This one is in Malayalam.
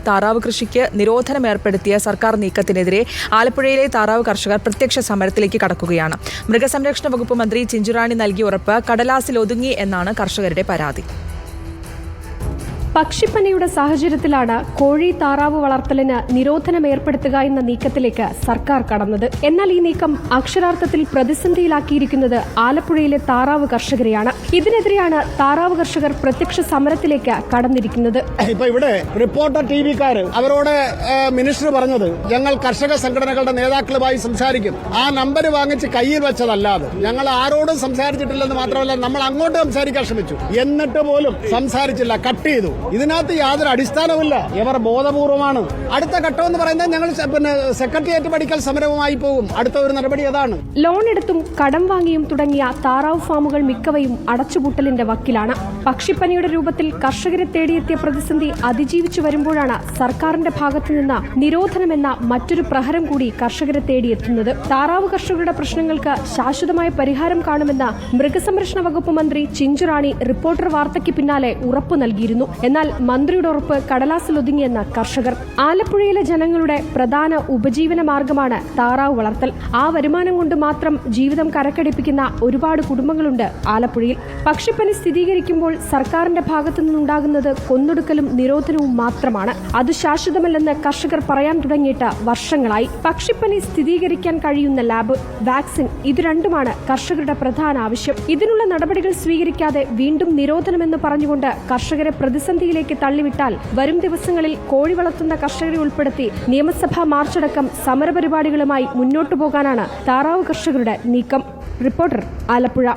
താറാവ് കൃഷിക്ക് നിരോധനം ഏർപ്പെടുത്തിയ സർക്കാർ നീക്കത്തിനെതിരെ ആലപ്പുഴയിലെ താറാവ് കർഷകർ പ്രത്യക്ഷ സമരത്തിലേക്ക് കടക്കുകയാണ്. മൃഗസംരക്ഷണ വകുപ്പ് മന്ത്രി ചിഞ്ചുറാണി നൽകിയ ഉറപ്പ് കടലാസിൽ ഒതുങ്ങി എന്നാണ് കർഷകരുടെ പരാതി. പക്ഷിപ്പനിയുടെ സാഹചര്യത്തിലാണ് കോഴി താറാവ് വളർത്തലിന് നിരോധനം ഏർപ്പെടുത്തുക എന്ന നീക്കത്തിലേക്ക് സർക്കാർ കടന്നത്. എന്നാൽ ഈ നീക്കം അക്ഷരാർത്ഥത്തിൽ പ്രതിസന്ധിയിലാക്കിയിരിക്കുന്നത് ആലപ്പുഴയിലെ താറാവ് കർഷകരെയാണ്. ഇതിനെതിരെയാണ് താറാവ് കർഷകർ പ്രത്യക്ഷ സമരത്തിലേക്ക് കടന്നിരിക്കുന്നത്. ഇപ്പൊ ഇവിടെ റിപ്പോർട്ടർ ടിവിക്കാര് അവരോട് മിനിസ്റ്റർ പറഞ്ഞത് ഞങ്ങൾ കർഷക സംഘടനകളുടെ നേതാക്കളുമായി സംസാരിക്കും. ആ നമ്പർ വാങ്ങിച്ച് കയ്യിൽ വെച്ചതല്ലാതെ ഞങ്ങൾ ആരോടും സംസാരിച്ചിട്ടില്ലെന്ന് മാത്രമല്ല, നമ്മൾ അങ്ങോട്ട് സംസാരിക്കാൻ ശ്രമിച്ചു, എന്നിട്ട് പോലും സംസാരിച്ചില്ല, കട്ട് ചെയ്തു. ഇതിനകത്ത് യാതൊരു അടിസ്ഥാനവുമില്ല. ഇവർ ബോധപൂർവമാണ്. അടുത്ത ഘട്ടം എന്ന് പറയുന്നത് ഞങ്ങൾ സെക്രട്ടേറിയറ്റ് പഠിക്കൽ സമരവുമായി പോകും. അടുത്ത ഒരു നടപടി അതാണ്. ലോൺ എടുത്തും കടം വാങ്ങിയും തുടങ്ങിയ താറാവ് ഫാമുകൾ മിക്കവയും അടച്ചുപൂട്ടലിന്റെ വക്കിലാണ്. പക്ഷിപ്പനിയുടെ രൂപത്തിൽ കർഷകരെ തേടിയെത്തിയ പ്രതിസന്ധി അതിജീവിച്ചു വരുമ്പോഴാണ് സർക്കാരിന്റെ ഭാഗത്തുനിന്ന് നിരോധനമെന്ന മറ്റൊരു പ്രഹരം കൂടി കർഷകരെ തേടിയെത്തുന്നത്. താറാവ് കർഷകരുടെ പ്രശ്നങ്ങൾക്ക് ശാശ്വതമായ പരിഹാരം കാണുമെന്ന് മൃഗസംരക്ഷണ വകുപ്പ് മന്ത്രി ചിഞ്ചുറാണി റിപ്പോർട്ടർ വാർത്തയ്ക്ക് പിന്നാലെ ഉറപ്പു നൽകിയിരുന്നു. എന്നാൽ മന്ത്രിയുടെ ഉറപ്പ് കടലാസിലൊതുങ്ങിയെന്ന കർഷകർ. ആലപ്പുഴയിലെ ജനങ്ങളുടെ പ്രധാന ഉപജീവന മാർഗമാണ് താറാവ് വളർത്തൽ. ആ വരുമാനം കൊണ്ട് മാത്രം ജീവിതം കരക്കടിപ്പിക്കുന്ന ഒരുപാട് കുടുംബങ്ങളുണ്ട് ആലപ്പുഴയിൽ. പക്ഷിപ്പനി സ്ഥിരീകരിക്കുമ്പോൾ സർക്കാരിന്റെ ഭാഗത്തു നിന്നുണ്ടാകുന്നത് കൊന്നൊടുക്കലും നിരോധനവും മാത്രമാണ്. അത് ശാശ്വതമല്ലെന്ന് കർഷകർ പറയാൻ തുടങ്ങിയിട്ട് വർഷങ്ങളായി. പക്ഷിപ്പനി സ്ഥിരീകരിക്കാൻ കഴിയുന്ന ലാബ്, വാക്സിൻ, ഇത് രണ്ടുമാണ് കർഷകരുടെ പ്രധാന ആവശ്യം. ഇതിനുള്ള നടപടികൾ സ്വീകരിക്കാതെ വീണ്ടും നിരോധനമെന്ന് പറഞ്ഞുകൊണ്ട് കർഷകരെ പ്രതിസന്ധിയിലേക്ക് തള്ളിവിട്ടാൽ വരും ദിവസങ്ങളിൽ കോഴി വളർത്തുന്ന കർഷകരെ ഉൾപ്പെടുത്തി നിയമസഭാ മാർച്ചടക്കം സമരപരിപാടികളുമായി മുന്നോട്ടു പോകാനാണ് താറാവ് കർഷകരുടെ നീക്കം. റിപ്പോർട്ടർ, ആലപ്പുഴ.